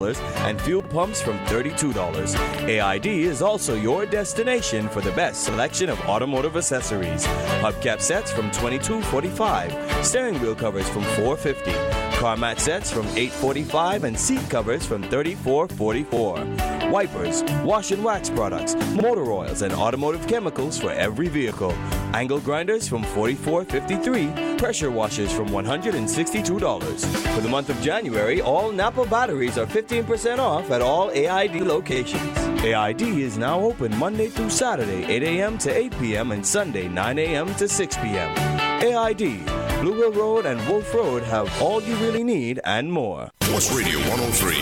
and fuel pumps from $32. AID is also your destination for the best selection of automotive accessories. Hubcap sets from $22.45, steering wheel covers from $4.50, car mat sets from $8.45, and seat covers from $34.44. Wipers, wash and wax products, motor oils, and automotive chemicals for every vehicle. Angle grinders from $44.53, pressure washers from $162. For the month of January, all Napa batteries are 15% off at all AID locations. AID is now open Monday through Saturday, 8 a.m. to 8 p.m. and Sunday, 9 a.m. to 6 p.m. AID, Blue Hill Road and Wolf Road have all you really need and more. Sports Radio 103.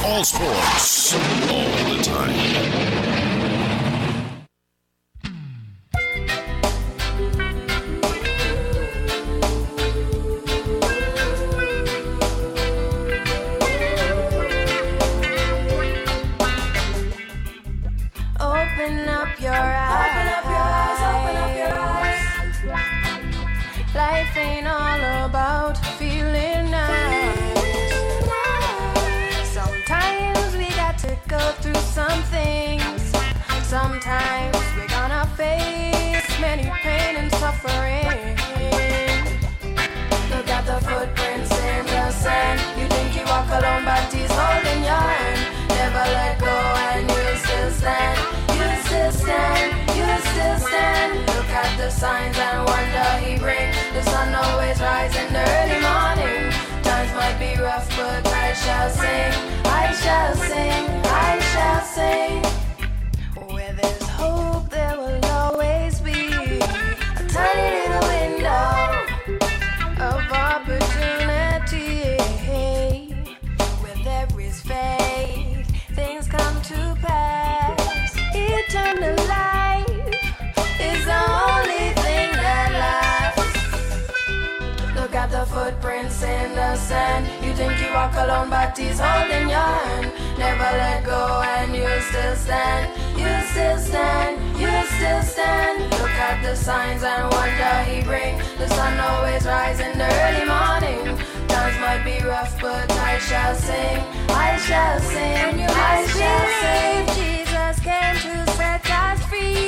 All sports, all the time. Open up your eyes. Open up your eyes. Open up your eyes. Life ain't all about feeling nice. Sometimes we got to go through some things. Sometimes we're gonna face many pain and suffering. Look at the footprints in the sand. You think you walk alone, but he's holding your hand. Never let go and you still stand. You still stand, you still stand. Look at the signs and wonder he brings. The sun always rises in the early morning. Times might be rough, but I shall sing. I shall sing, I shall sing. Where there's hope, there will always be a tiny little window of opportunity. Where there is faith, things come to pass. Eternal life is the only thing that lasts. Look at the footprints in the sand. You think you walk alone, but he's holding your hand. Never let go and you still stand. You still stand, you still stand. Look at the signs and wonder he brings. The sun always rises in the early morning. Times might be rough, but I shall sing. I shall sing, I shall sing. Jesus came to set us free.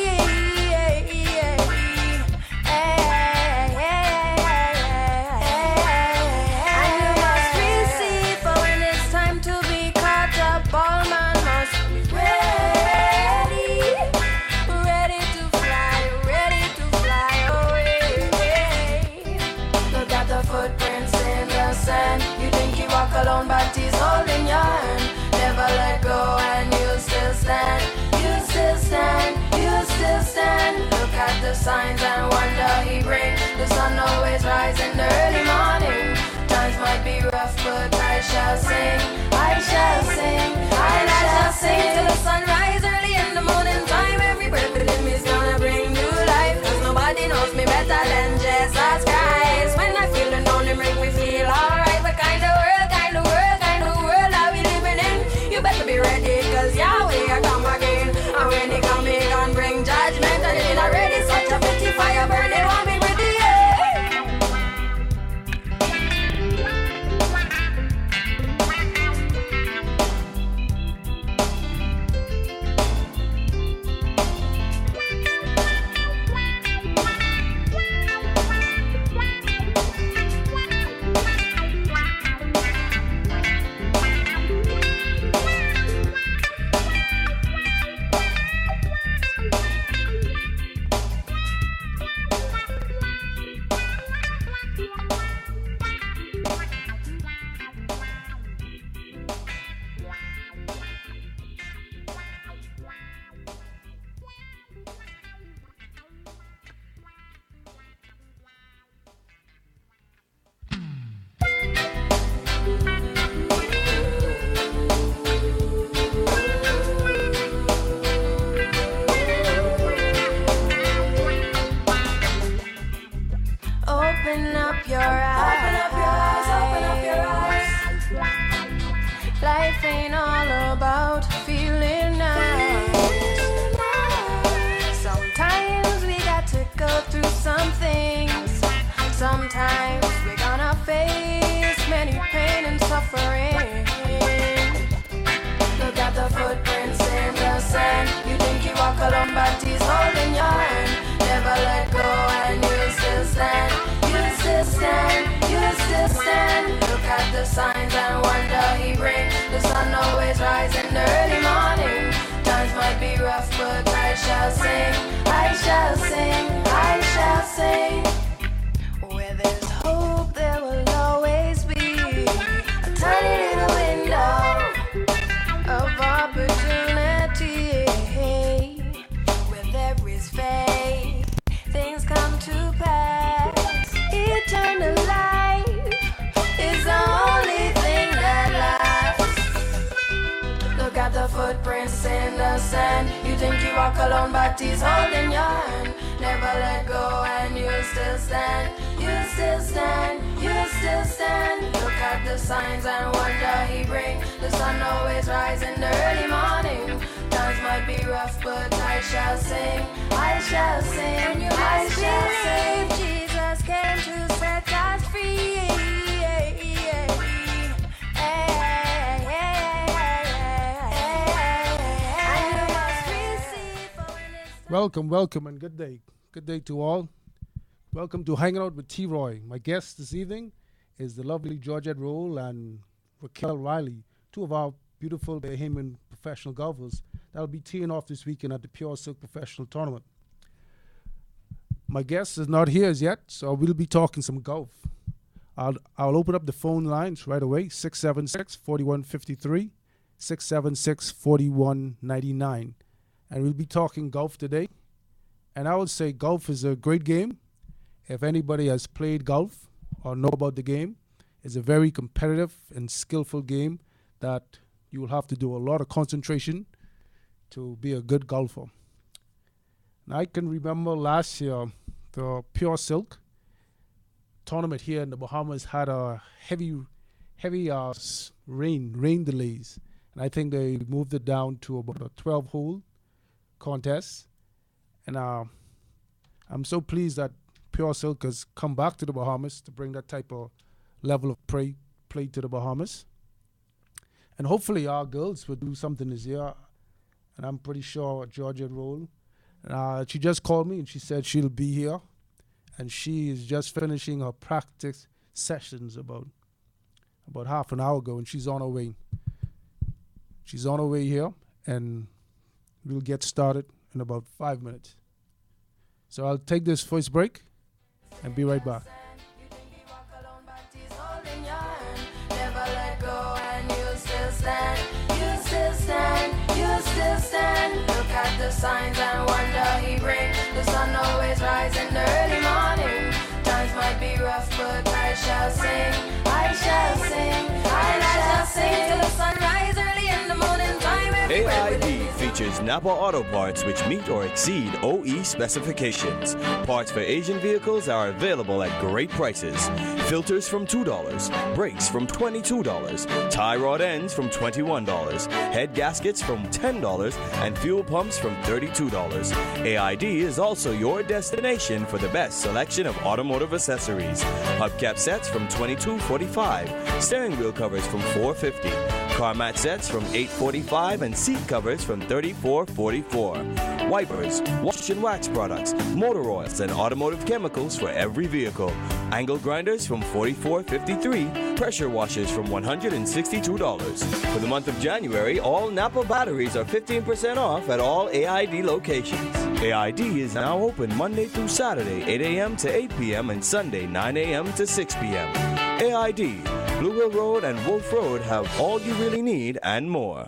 And you must receive, for when it's time to be caught up, all man must be ready, ready to fly away. Look at the footprints in the sand. You think you walk alone, but he's holding your hand. Never let go and you still stand. You still stand, you still stand. Look at the signs and wonder he brings. The sun always rises in the early morning. Times might be rough, but I shall sing. I shall sing, I shall sing. Till the sunrise early in the morning time. Every breath within me is gonna bring new life. Cause nobody knows me better than Jesus Christ. When I feel alone, it make me feel alright. What kind of world, kind of world, kind of world are we living in? You better be ready, cause Yahweh I come again. And when he come, he gon' bring judgment. And it already such a pretty fire burning, want me with the air. Open up your eyes. Open up your eyes. Open up your eyes. Life ain't all about feeling nice. Sometimes we got to go through some things. Sometimes we're gonna face many pain and suffering. at the footprints in the sand. You think you walk alone, but he's holding your hand. Never let go and you still stand. You still stand, you still stand. Look at the signs and wonder he brings. The sun always rises in the early morning. Times might be rough, but I shall sing. I shall sing, I shall sing. Jesus came to set us free. Welcome, and good day. Good day to all. Welcome to Hanging Out with T-Roy. My guests this evening is the lovely Georgette Rolle and Raquel Riley, two of our beautiful Bahamian professional golfers that will be teeing off this weekend at the Pure Silk Professional Tournament. My guest is not here as yet, so we'll be talking some golf. I'll open up the phone lines right away, 676-4153, 676-4199. And we'll be talking golf today. And I would say golf is a great game. If anybody has played golf or know about the game, it's a very competitive and skillful game that you will have to do a lot of concentration to be a good golfer. And I can remember last year, the Pure Silk tournament here in the Bahamas had a heavy rain delays. And I think they moved it down to about a 12-hole contest, and I'm so pleased that Pure Silk has come back to the Bahamas to bring that type of level of play to the Bahamas, and hopefully our girls will do something this year. And I'm pretty sure Georgette Rolle, she just called me and she said she'll be here, and she is just finishing her practice sessions about half an hour ago, and she's on her way here, and we'll get started in about 5 minutes. So I'll take this first break and be right back. Never let go and you still stand. You still stand, you still stand. Look at the signs and wonder he brings. The sun always rises in the early morning. Times might be rough, but I shall sing. I shall sing, I shall sing till the sun rises early in the morning time. AID features Napa Auto Parts which meet or exceed OE specifications. Parts for Asian vehicles are available at great prices. Filters from $2, brakes from $22, tie rod ends from $21, head gaskets from $10, and fuel pumps from $32. AID is also your destination for the best selection of automotive accessories. Hubcap sets from $22.45, steering wheel covers from $4.50. Car mat sets from $8.45 and seat covers from $34.44. Wipers, wash and wax products, motor oils, and automotive chemicals for every vehicle. Angle grinders from $44.53. Pressure washers from $162. For the month of January, all Napa batteries are 15% off at all AID locations. AID is now open Monday through Saturday, 8 a.m. to 8 p.m. and Sunday, 9 a.m. to 6 p.m. AID, Blue Hill Road and Wolf Road have all you really need and more.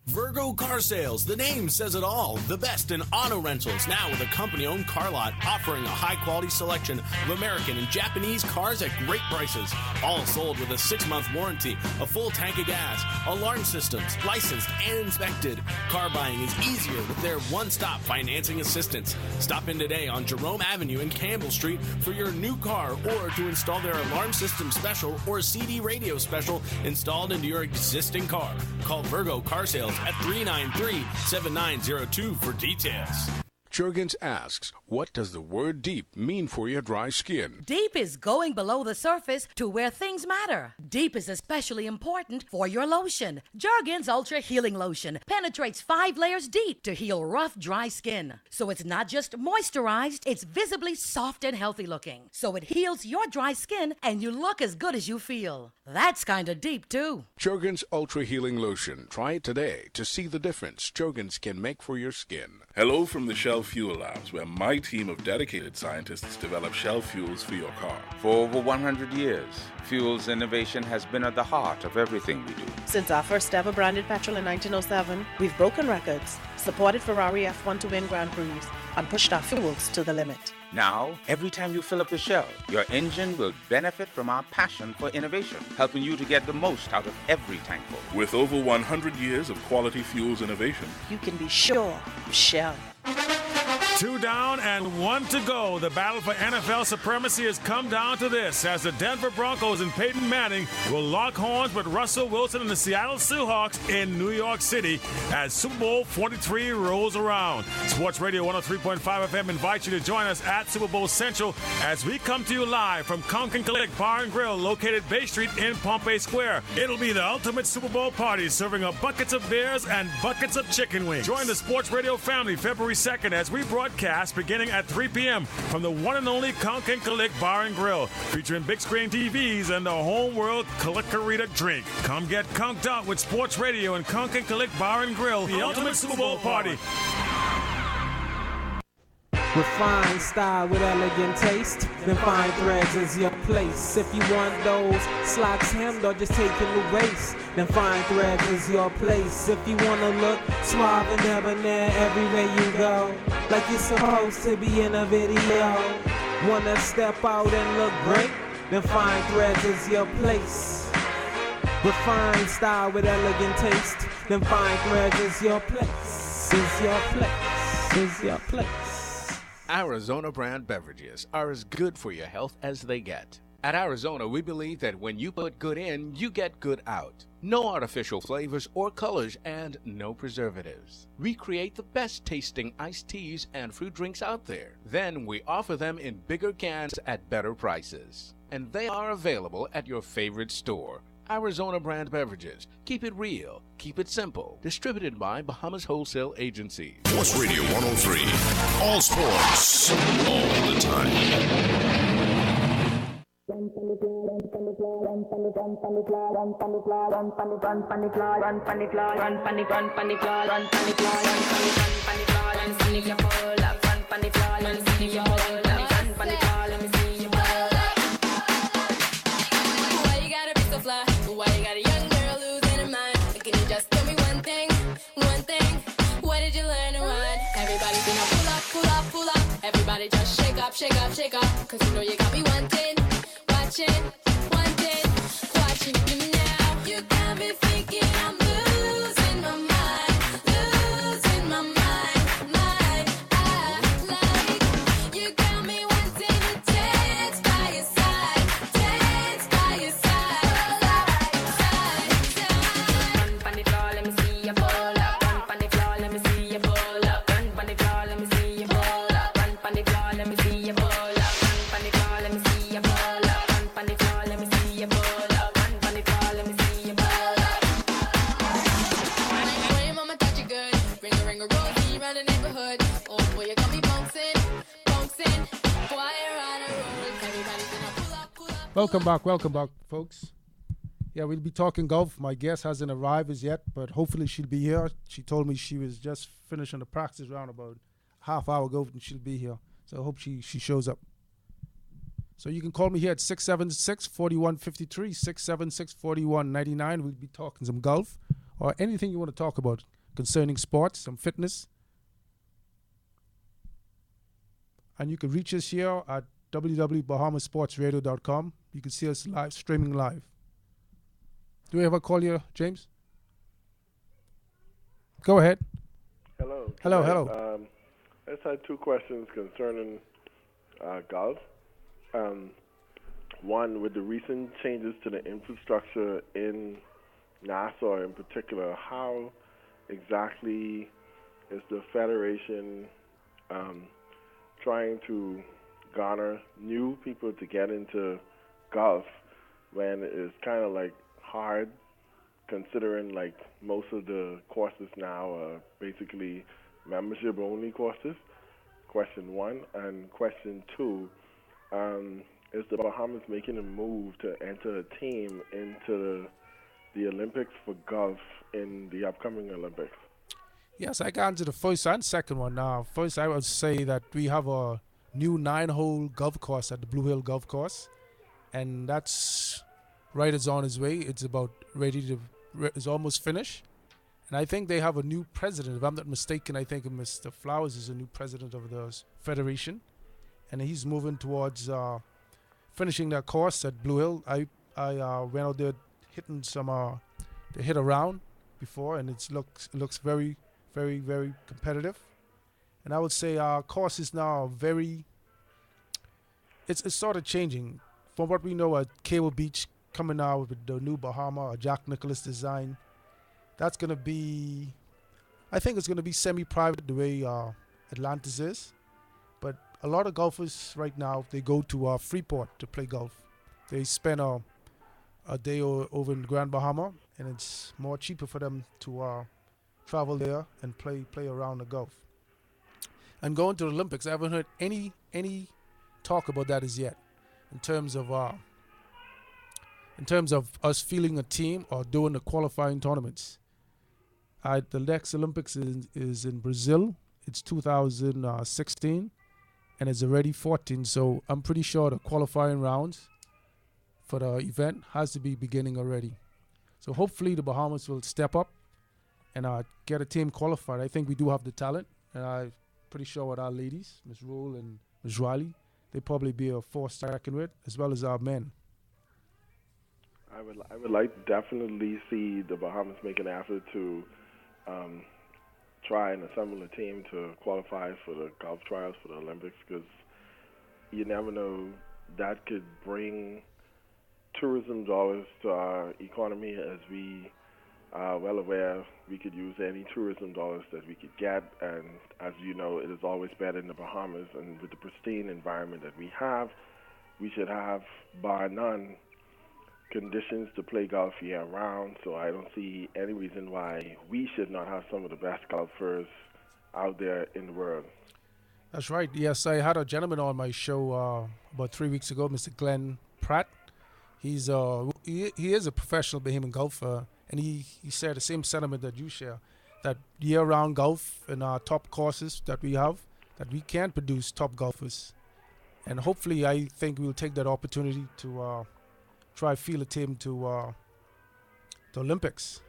Virgo Car Sales, the name says it all. The best in auto rentals, now with a company-owned car lot offering a high-quality selection of American and Japanese cars at great prices. All sold with a 6-month warranty, a full tank of gas, alarm systems, licensed and inspected. Car buying is easier with their one-stop financing assistance. Stop in today on Jerome Avenue and Campbell Street for your new car or to install their alarm system special or CD radio special installed into your existing car. Call Virgo Car Sales at 393-7902 for details. Juergens asks, what does the word deep mean for your dry skin? Deep is going below the surface to where things matter. Deep is especially important for your lotion. Juergens Ultra Healing Lotion penetrates 5 layers deep to heal rough, dry skin. So it's not just moisturized, it's visibly soft and healthy looking. So it heals your dry skin and you look as good as you feel. That's kind of deep too. Juergens Ultra Healing Lotion. Try it today to see the difference Juergens can make for your skin. Hello from the shelf Fuel Labs, where my team of dedicated scientists develop shell fuels for your car. For over 100 years, fuels innovation has been at the heart of everything we do. Since our first ever branded petrol in 1907, we've broken records, supported Ferrari F1 to win Grand Prix, and pushed our fuels to the limit. Now, every time you fill up the Shell, your engine will benefit from our passion for innovation, helping you to get the most out of every tankful. With over 100 years of quality fuels innovation, You can be sure of Shell. 2 down and 1 to go. The battle for NFL supremacy has come down to this as the Denver Broncos and Peyton Manning will lock horns with Russell Wilson and the Seattle Seahawks in New York City as Super Bowl 43 rolls around. Sports Radio 103.5 FM invites you to join us at Super Bowl Central as we come to you live from Conk and Collect Bar and Grill located Bay Street in Pompey Square. It'll be the ultimate Super Bowl party serving up buckets of beers and buckets of chicken wings. Join the Sports Radio family February 2nd as we broadcast beginning at 3 p.m. from the one and only Conk and Collect Bar and Grill, featuring big screen TVs and the home world Collectorita drink. Come get conked out with Sports Radio and Conk and Collect Bar and Grill, the ultimate Super Bowl party. Refined style with elegant taste, then fine threads is your place. If you want those slacks hemmed or just taking the waist, then fine threads is your place. If you wanna look suave and debonair everywhere you go, like you're supposed to be in a video. Wanna step out and look great, then fine threads is your place. Refined style with elegant taste, then fine threads is your place. Is your place. Is your place. Arizona brand beverages are as good for your health as they get. At Arizona, we believe that when you put good in, you get good out. No artificial flavors or colors and no preservatives. We create the best tasting iced teas and fruit drinks out there. Then we offer them in bigger cans at better prices. And they are available at your favorite store. Arizona brand beverages. Keep it real. Keep it simple. Distributed by Bahamas Wholesale Agency. Sports Radio 103. All sports. All the time. Why you got a young girl losing her mind? Can you just tell me one thing? What did you learn to run? Everybody say now pull up, pull up, pull up. Everybody just shake up, shake up, shake up. Cause you know you got me wanting, watching, watching you now. You got me thinking I'm losing my mind, losing my mind. Like you got me wanting to dance by your side, dance by your side. Run on the floor, let me see you pull up. Run on the floor, let me see you pull up. Run on the floor, let me see you pull up. Run on the floor, let me see you pull up. Run on the floor, let me see you pull up. Run on the floor, let me see you pull up. Run on the floor, let me see you pull up. When your mama touch you good, ring a rosy round the neighborhood. Oh boy, you got me bouncing, bouncing. Boy, you're on a roll. Everybody's gonna pull up, pull up. Welcome back, folks. Yeah, we'll be talking golf. My guest hasn't arrived as yet, but hopefully she'll be here. She told me she was just finishing the practice round about half hour ago, and she'll be here. So I hope she shows up. So you can call me here at 676-4153, 676-4199. We'll be talking some golf or anything you want to talk about concerning sports, some fitness. And you can reach us here at www.bahamasportsradio.com. You can see us live, streaming live. Do we have a call here, James? Go ahead. Hello. Hello. I just had two questions concerning golf. One, with the recent changes to the infrastructure in Nassau in particular, how exactly is the Federation trying to garner new people to get into golf when it's kind of like hard, considering like most of the courses now are basically membership only courses? Question one. And question two, is the Bahamas making a move to enter a team into the Olympics for golf in the upcoming Olympics? Yes, I got into the first and second one. First, I would say that we have a new 9-hole golf course at the Blue Hill Golf Course, and that's right. It's on its way. It's about ready to. It's almost finished, and I think they have a new president. If I'm not mistaken, I think Mr. Flowers is a new president of the federation, and he's moving towards finishing that course at Blue Hill. I went out there hitting some. They hit around before, and it looks very, very, very competitive. And I would say our course is now very. It's sort of changing from what we know at Cable Beach coming out with the new Bahama or Jack Nicklaus design. That's gonna be. I think it's gonna be semi-private the way Atlantis is, but a lot of golfers right now they go to Freeport to play golf. They spend a day over in Grand Bahama, and it's more cheaper for them to travel there and play around the Gulf. And going to the Olympics, I haven't heard any talk about that as yet, in terms of us fielding a team or doing the qualifying tournaments. The next Olympics is in Brazil. It's 2016, and it's already 14. So I'm pretty sure the qualifying rounds for the event has to be beginning already. So hopefully the Bahamas will step up and get a team qualified. I think we do have the talent, and I'm pretty sure with our ladies, Ms. Rolle and Ms. Riley, they probably be a force to reckon with, as well as our men. I would like to definitely see the Bahamas make an effort to try and assemble a team to qualify for the golf trials for the Olympics, because you never know, that could bring tourism dollars to our economy. As we are well aware, we could use any tourism dollars that we could get, and as you know, it is always better in the Bahamas, and with the pristine environment that we have, we should have, bar none, conditions to play golf year round. So I don't see any reason why we should not have some of the best golfers out there in the world. That's right. Yes, I had a gentleman on my show about 3 weeks ago, Mr. Glenn Pratt. He's he is a professional Bahamian golfer, and he shared the same sentiment that you share, that year-round golf in our top courses that we have, that we can produce top golfers. And hopefully I think we'll take that opportunity to try field a team to the Olympics.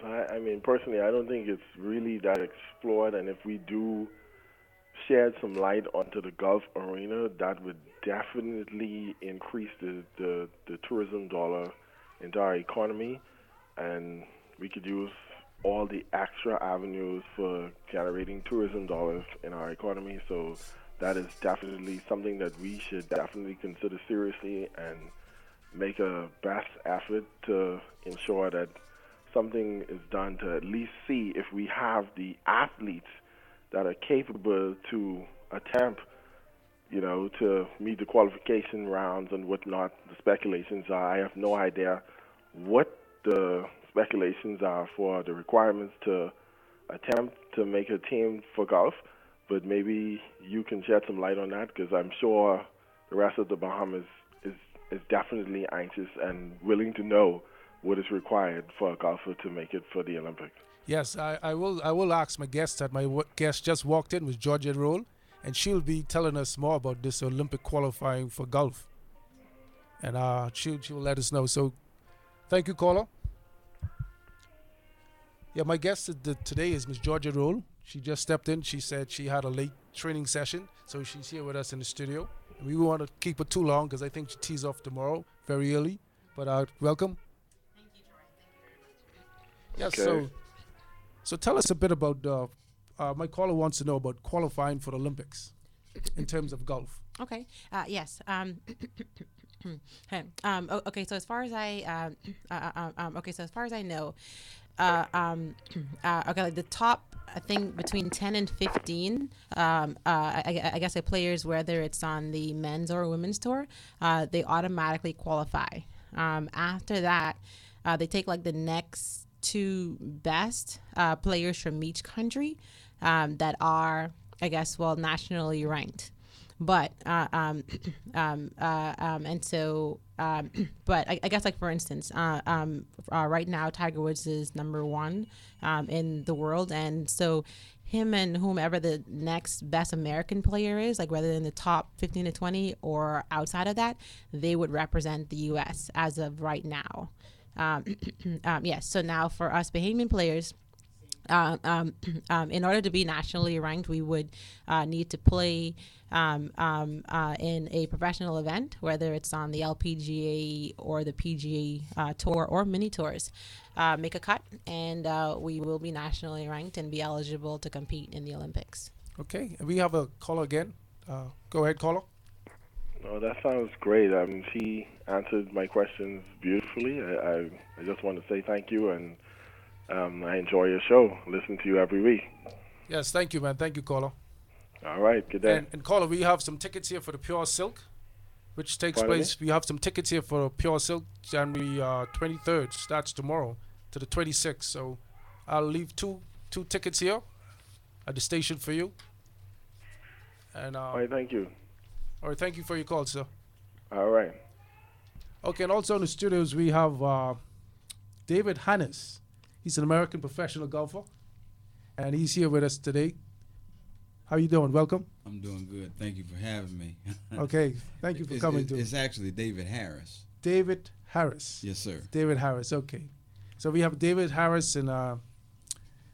I mean, personally, I don't think it's really that explored, and if we do shed some light onto the golf arena, that would definitely increase the tourism dollar into our economy, and we could use all the extra avenues for generating tourism dollars in our economy. So that is definitely something that we should definitely consider seriously and make a best effort to ensure that something is done to at least see if we have the athletes that are capable to attempt, to meet the qualification rounds and whatnot. The speculations are, I have no idea what the speculations are for the requirements to attempt to make a team for golf, but maybe you can shed some light on that, because I'm sure the rest of the Bahamas is definitely anxious and willing to know what is required for a golfer to make it for the Olympics. Yes, I will ask my guest that my guest just walked in was Georgette Rolle, and she'll be telling us more about this Olympic qualifying for golf. And she'll let us know. So thank you, caller. Yeah, my guest today is Ms. Georgette Rolle. She just stepped in. She said she had a late training session, so she's here with us in the studio. We won't want to keep her too long because I think she tees off tomorrow very early. But welcome. Thank you, Troy. Yes, Okay. So tell us a bit about, my caller wants to know about qualifying for the Olympics in terms of golf. Okay. Yes. Okay. So as far as I, know, okay, like the top, I think between 10 and 15, I guess the players, whether it's on the men's or women's tour, they automatically qualify. After that, they take like the next two best players from each country that are, I guess, nationally ranked. But and so but I guess like for instance, right now Tiger Woods is number one in the world, and so him and whomever the next best American player is, like whether in the top 15 to 20 or outside of that, they would represent the U.S. as of right now. Yes. So now for us Bahamian players, in order to be nationally ranked, we would need to play in a professional event, whether it's on the LPGA or the PGA tour or mini tours. Make a cut, and we will be nationally ranked and be eligible to compete in the Olympics. Okay, we have a caller again. Go ahead, caller. Oh, that sounds great. She answered my questions beautifully. I just want to say thank you, and I enjoy your show. Listen to you every week. Yes, thank you, man. Thank you, caller. All right, good day. And caller, we have some tickets here for the Pure Silk, which takes Pardon place. We have some tickets here for Pure Silk, January 23rd. Starts tomorrow to the 26th. So I'll leave two tickets here at the station for you. And all right, thank you. All right, thank you for your call, sir. All right. Okay, and also in the studios we have David Hannes. He's an American professional golfer, and he's here with us today. How you doing? Welcome. I'm doing good. Thank you for having me. Okay, thank you for coming. It's actually David Harris. David Harris. Yes, sir. David Harris. Okay, so we have David Harris and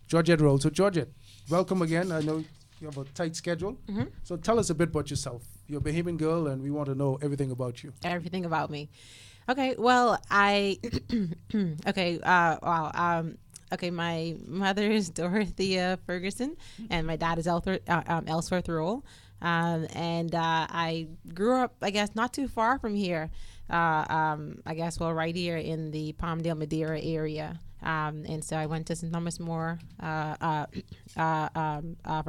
Georgette Rolle. So Georgette, welcome again. I know you have a tight schedule. Mm-hmm. So tell us a bit about yourself. You're a Bahamian girl, and we want to know everything about you. Everything about me. Okay, well, okay, my mother is Dorothea Ferguson, and my dad is Ellsworth Rolle. And I grew up, I guess, not too far from here. Right here in the Palmdale, Madeira area. And so I went to St. Thomas More for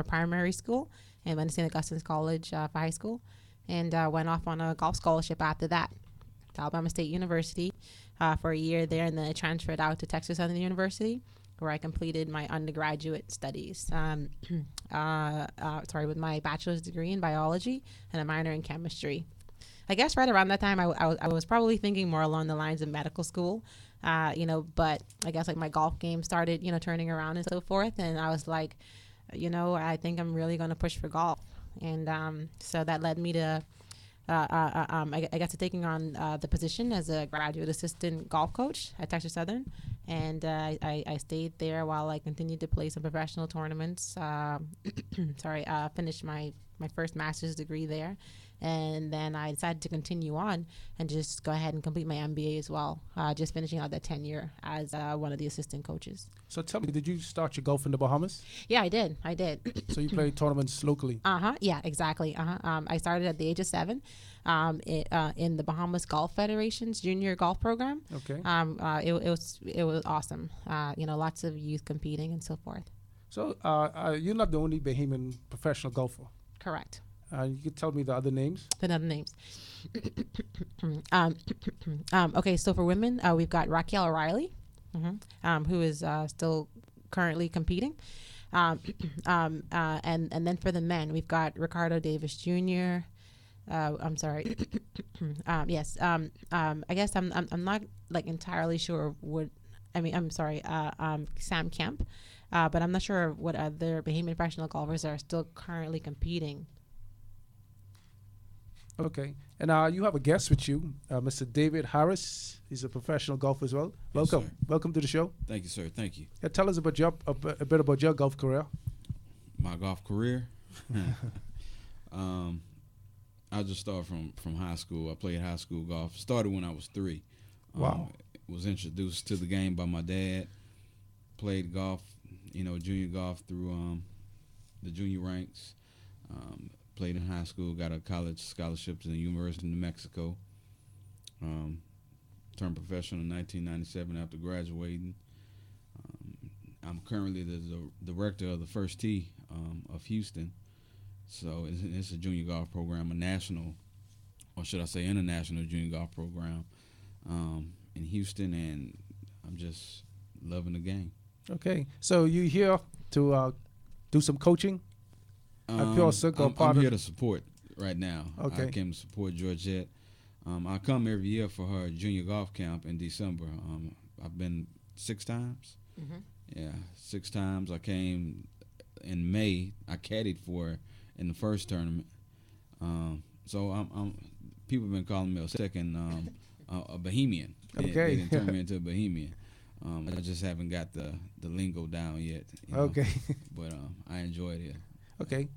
primary school, and went to St. Augustine's College for high school, and went off on a golf scholarship after that to Alabama State University for a year there, and then I transferred out to Texas Southern University, where I completed my undergraduate studies. With my bachelor's degree in biology and a minor in chemistry. I guess right around that time, I was probably thinking more along the lines of medical school, but I guess like my golf game started, turning around and so forth. And I was like, I think I'm really going to push for golf. And so that led me to, I guess, to taking on the position as a graduate assistant golf coach at Texas Southern. And I stayed there while I continued to play some professional tournaments. Finished my first master's degree there. And then I decided to continue on and just go ahead and complete my MBA as well, just finishing out that tenure as one of the assistant coaches. So tell me, did you start your golf in the Bahamas? Yeah, I did. So you played tournaments locally? Yeah, exactly. I started at the age of 7 in the Bahamas Golf Federation's junior golf program. Okay. It was awesome. Lots of youth competing and so forth. So you're not the only Bahamian professional golfer. Correct. You could tell me the other names. Okay, so for women, we've got Raquel O'Reilly, who is still currently competing. And then for the men, we've got Ricardo Davis Jr. I'm sorry. Yes. I guess I'm not like entirely sure what. I'm sorry. Sam Kemp, but I'm not sure what other Bahamian professional golfers are still currently competing. Okay. And you have a guest with you, Mr. David Harris. He's a professional golfer as well. Welcome. Yes, welcome to the show. Thank you, sir. Thank you. Yeah, tell us about a bit about your golf career. My golf career? I'll just start from high school. I played high school golf. Started when I was 3. Wow. Was introduced to the game by my dad. Played golf, junior golf through the junior ranks. Played in high school, got a college scholarship to the University of New Mexico. Turned professional in 1997 after graduating. I'm currently the director of the First Tee of Houston. So it's a junior golf program, a national, or should I say international junior golf program in Houston, and I'm just loving the game. Okay, so you here to do some coaching? I'm here to support right now. Okay. I came to support Georgette. I come every year for her junior golf camp in December. I've been 6 times. Mm-hmm. Yeah, 6 times. I came in May. I caddied for her in the first tournament. So I'm people have been calling me a second a bohemian. Okay. They didn't turn me into a bohemian. I just haven't got the lingo down yet. Okay. But I enjoyed it. Okay.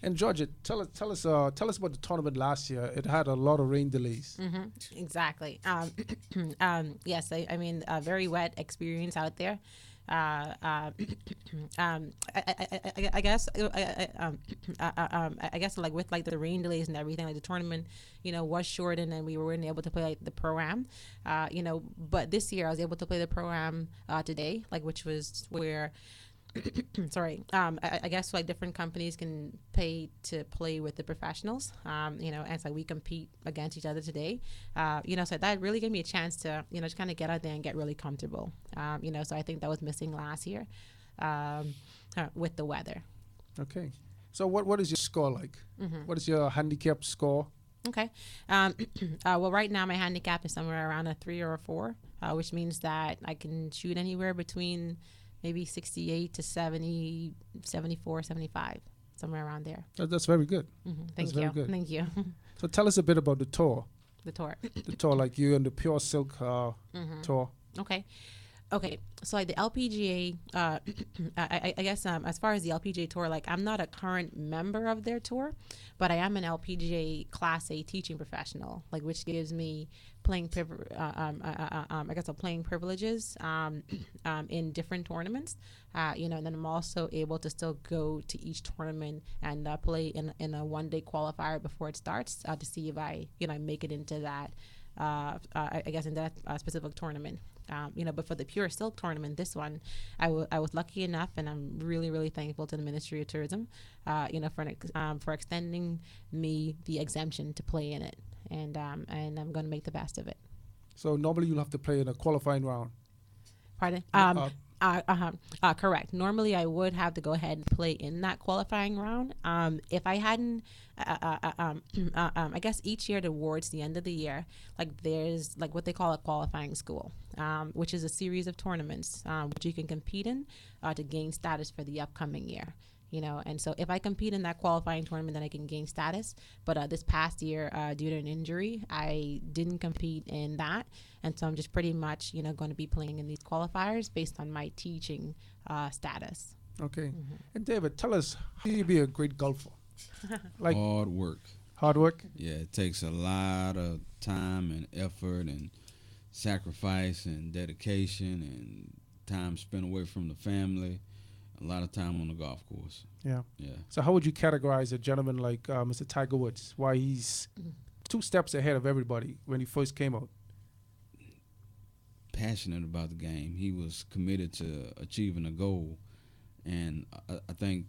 And Georgia, tell us about the tournament last year. It had a lot of rain delays. Mm-hmm. Exactly. Yes, I mean, a very wet experience out there. I guess like with like the rain delays and everything, like the tournament, was shortened and we weren't able to play like the pro-am, but this year I was able to play the pro-am today, like which was where sorry, I guess like different companies can pay to play with the professionals, and it's like we compete against each other today, so that really gave me a chance to, just kind of get out there and get really comfortable, so I think that was missing last year with the weather. Okay. So what is your score like? Mm-hmm. What is your handicap score? Okay. Well, right now my handicap is somewhere around a 3 or a 4, which means that I can shoot anywhere between maybe 68 to 70, 74, 75, somewhere around there. That's very good. Mm-hmm. That's very good. Thank you. So tell us a bit about the tour. The tour. The tour, like you and the Pure Silk tour. Okay. So like the LPGA, I guess as far as the LPGA tour, like I'm not a current member of their tour, but I am an LPGA Class A teaching professional, like which gives me playing privileges in different tournaments, and then I'm also able to still go to each tournament and play in a one-day qualifier before it starts to see if I make it into that in that specific tournament. But for the Pure Silk tournament, this one, I was lucky enough, and I'm really, really thankful to the Ministry of Tourism, for extending me the exemption to play in it, and I'm going to make the best of it. So normally you'll have to play in a qualifying round. Pardon? Correct. Normally I would have to go ahead and play in that qualifying round. If I hadn't, I guess each year towards the end of the year, like there's like what they call a qualifying school, which is a series of tournaments which you can compete in to gain status for the upcoming year. And so if I compete in that qualifying tournament, then I can gain status. But this past year, due to an injury, I didn't compete in that. And so I'm just pretty much, going to be playing in these qualifiers based on my teaching status. Okay. Mm-hmm. And David, tell us, how do you be a great golfer? Like hard work. Hard work? Yeah, it takes a lot of time and effort and sacrifice and dedication and time spent away from the family. A lot of time on the golf course. Yeah. Yeah. So how would you categorize a gentleman like Mr. Tiger Woods? Why he's 2 steps ahead of everybody when he first came out? Passionate about the game. He was committed to achieving a goal. And I think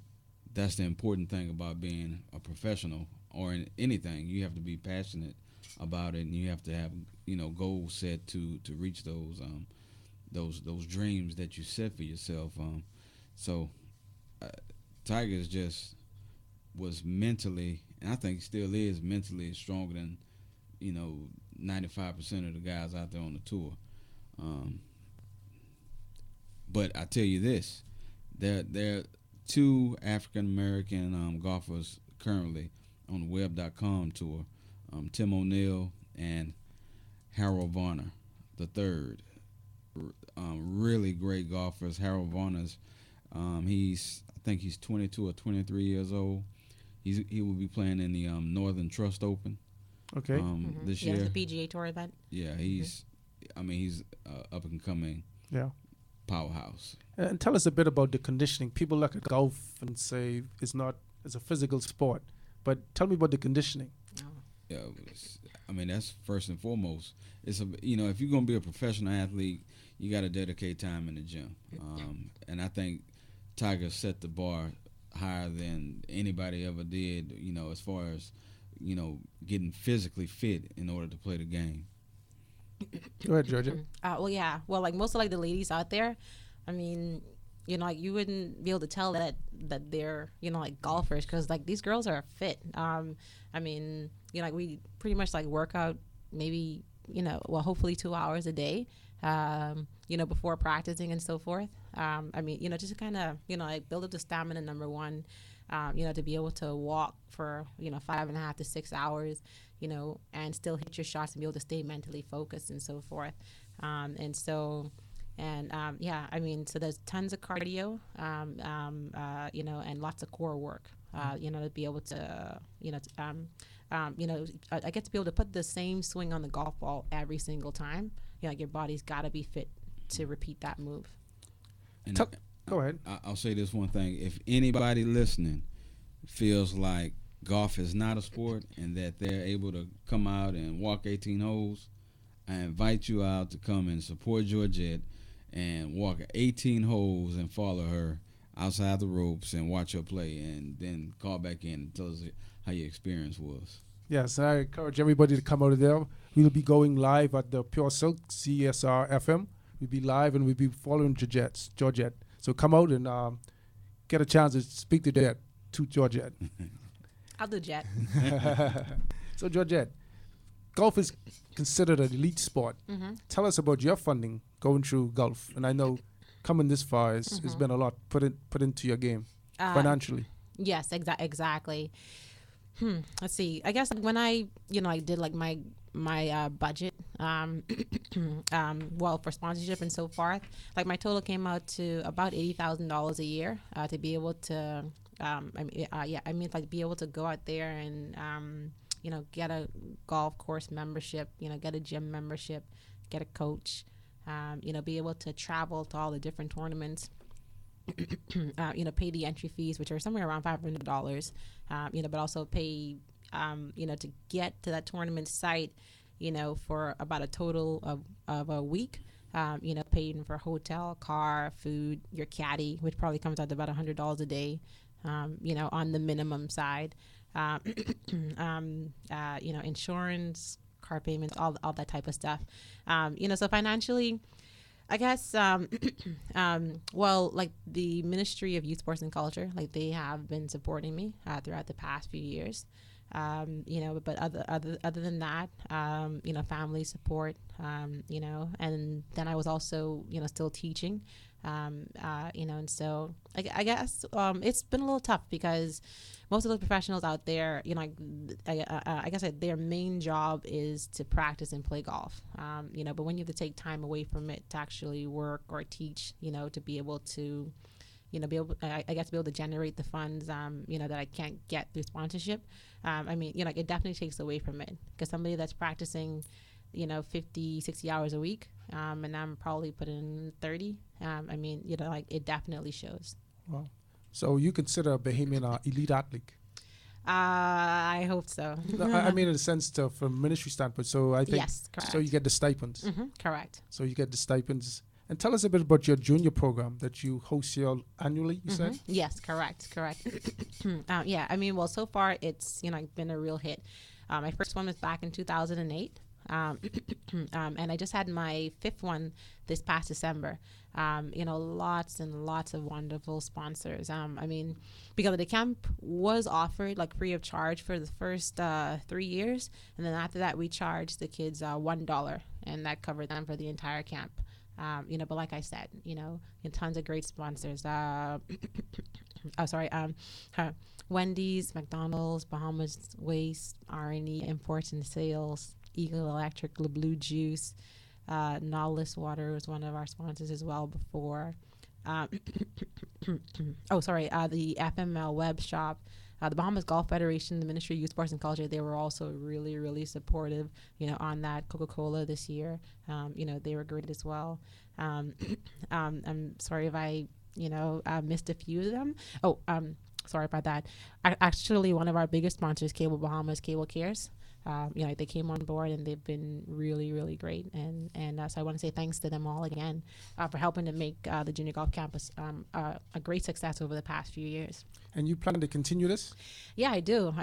that's the important thing about being a professional or in anything. You have to be passionate about it, and you have to have, goals set to reach those dreams that you set for yourself. So Tiger just was mentally, and I think still is mentally stronger than, 95% of the guys out there on the tour. But I tell you this, there are 2 African-American golfers currently on the web.com tour, Tim O'Neill and Harold Varner III. Really great golfers. Harold Varner's I think he's 22 or 23 years old. He will be playing in the Northern Trust Open. Okay. This year. Yeah, the PGA Tour event. Yeah, he's up and coming. Yeah. Powerhouse. And tell us a bit about the conditioning. People look at golf and say it's a physical sport, but tell me about the conditioning. Yeah, that's first and foremost. It's if you're gonna be a professional athlete, you got to dedicate time in the gym. And I think Tiger set the bar higher than anybody ever did, as far as, getting physically fit in order to play the game. Go ahead, Georgia. Well, yeah. Well, like most of like the ladies out there, I mean, like you wouldn't be able to tell that they're like golfers, because like these girls are fit. I mean, like we pretty much like work out maybe well, hopefully 2 hours a day, before practicing and so forth. I mean, just to kind of like build up the stamina, number one. To be able to walk for 5.5 to 6 hours, and still hit your shots and be able to stay mentally focused and so forth. I mean, so there's tons of cardio, and lots of core work, to be able to, I get to be able to put the same swing on the golf ball every single time. Like your body's got to be fit to repeat that move. And go ahead. I'll say this one thing. If anybody listening feels like golf is not a sport and that they're able to come out and walk 18 holes, I invite you out to come and support Georgette and walk 18 holes and follow her outside the ropes and watch her play, and then call back in and tell us how your experience was. Yes, I encourage everybody to come out of there. We'll be going live at the Pure Silk CSR FM. We'll be live and we'll be following Georgette. So come out and get a chance to speak to Georgette. I'll do Jet. So Georgette, golf is considered an elite sport. Mm-hmm. Tell us about your funding going through golf. And I know coming this far has been a lot put into your game financially. Yes, exactly. Let's see. I guess when I did like my budget, for sponsorship and so forth, like my total came out to about $80,000 a year to be able to, be able to go out there and, get a golf course membership, get a gym membership, get a coach, be able to travel to all the different tournaments. Pay the entry fees, which are somewhere around $500, but also pay, to get to that tournament site, for about a total of a week, paying for hotel, car, food, your caddy, which probably comes out to about $100 a day, on the minimum side, insurance, car payments, all that type of stuff. So financially, I guess, like the Ministry of Youth, Sports and Culture, like they have been supporting me throughout the past few years. But other than that, family support, and then I was also, still teaching, and so I guess it's been a little tough because most of the professionals out there, I guess their main job is to practice and play golf, but when you have to take time away from it to actually work or teach, to be able to, be able to generate the funds, that I can't get through sponsorship. It definitely takes away from it, because somebody that's practicing, 50, 60 hours a week, and I'm probably putting in 30. It definitely shows. Wow. So you consider a Bahamian elite athlete? I hope so. No, I mean in the sense from ministry standpoint. So I think yes, correct. So you get the stipends. Mm-hmm, correct. So you get the stipends. And tell us a bit about your junior program that you host here annually, you said? Yes, correct. So far it's, been a real hit. My first one was back in 2008. And I just had my fifth one this past December. Lots and lots of wonderful sponsors. Because the camp was offered like free of charge for the first 3 years. And then after that, we charged the kids $1, and that covered them for the entire camp. But like I said, tons of great sponsors. Wendy's, McDonald's, Bahamas Waste, R&E, Imports and Sales, Eagle Electric, Le Blue Juice, Nautilus Water was one of our sponsors as well before. The FML Web Shop, the Bahamas Golf Federation, the Ministry of Youth, Sports and Culture, they were also really, really supportive, on that. Coca-Cola this year, they were great as well. I'm sorry if I, missed a few of them. Sorry about that. Actually, one of our biggest sponsors, Cable Bahamas, Cable Cares. they came on board and they've been really, really great. And so I want to say thanks to them all again for helping to make the junior golf campus a great success over the past few years. And you plan to continue this? Yeah, I do.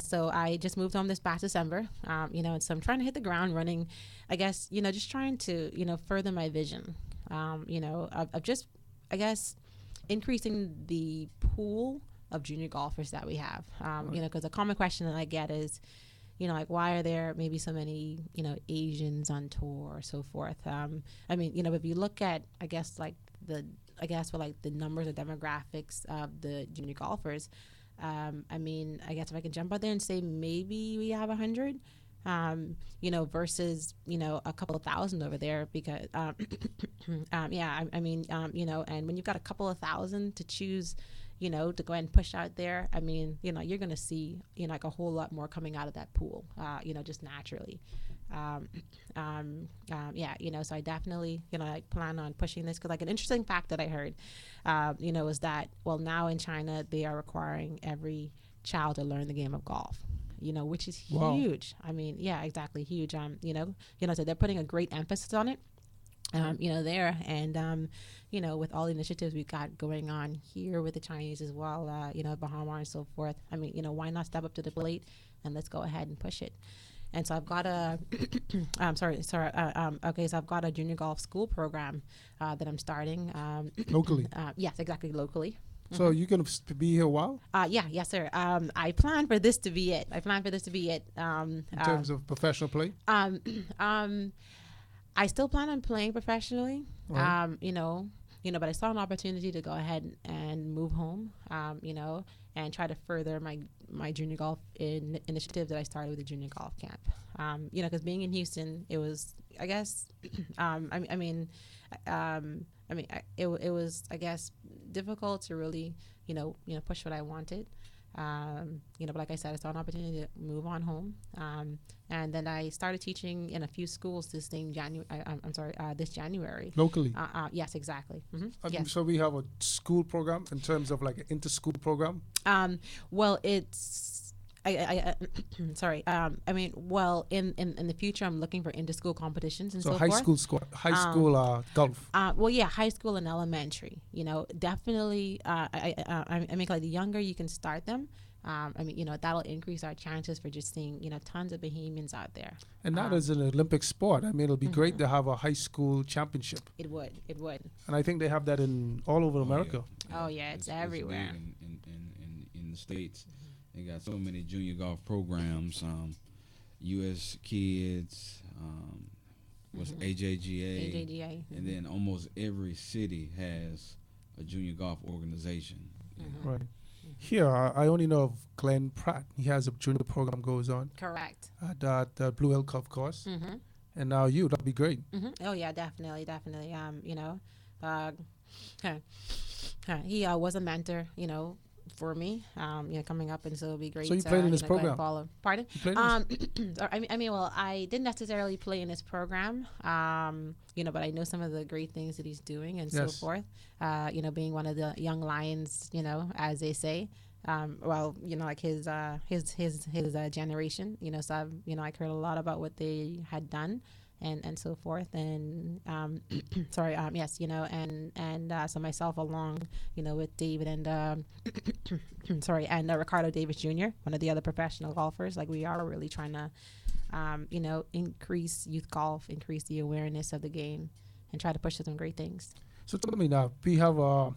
So I just moved home this past December, and so I'm trying to hit the ground running, I guess, just trying to, further my vision, of just, I guess, increasing the pool of junior golfers that we have, because a common question that I get is, why are there maybe so many, Asians on tour or so forth? If you look at, I guess, the numbers or demographics of the junior golfers, I guess if I can jump out there and say maybe we have 100, versus, a couple of thousand over there because, and when you've got a couple of thousand to choose, to go ahead and push out there, you're going to see, like a whole lot more coming out of that pool, just naturally. So I definitely, I plan on pushing this because like an interesting fact that I heard, is that, well, now in China, they are requiring every child to learn the game of golf, which is huge. Exactly. Huge. So they're putting a great emphasis on it. There and with all the initiatives we've got going on here with the Chinese as well, Bahama and so forth. Why not step up to the plate and let's go ahead and push it. And so I've got a, so I've got a junior golf school program that I'm starting. Locally? Yes, exactly, locally. So you're going to be here a while? Yes, sir. I plan for this to be it. In terms of professional play? I still plan on playing professionally, right. But I saw an opportunity to go ahead and move home, and try to further my junior golf initiative that I started with the junior golf camp. Because being in Houston, it was, I guess, it was, I guess, difficult to really, push what I wanted. But like I said, I saw an opportunity to move on home. And then I started teaching in a few schools this January. Locally? Yes, exactly. Mm-hmm. Yes. So we have a school program in terms of like an inter-school program? Well, it's, sorry. In the future, I'm looking for inter-school competitions and so high forth. High school golf. High school and elementary. Definitely. Like the younger you can start them, that'll increase our chances for just seeing, tons of Bahamians out there. And that is an Olympic sport. It'll be great to have a high school championship. It would. And I think they have that in all over America. It's everywhere. In the States. They got so many junior golf programs, U.S. Kids, AJGA, and then almost every city has a junior golf organization. Right. Here, I only know of Glenn Pratt. He has a junior program goes on. Correct. At the Blue Hill Golf Course. Mm-hmm. And now that'd be great. Mm-hmm. Oh yeah, definitely. He was a mentor, for me, coming up, and so it'll be great. So you played in this program? Pardon? I didn't necessarily play in this program, but I know some of the great things that he's doing and so forth. Being one of the young lions, as they say. Like his generation, so I've heard a lot about what they had done. And so forth, and so myself along, with David and Ricardo Davis Jr., one of the other professional golfers, like we are really trying to, increase youth golf, increase the awareness of the game, and try to push some great things. So tell me now, we have, I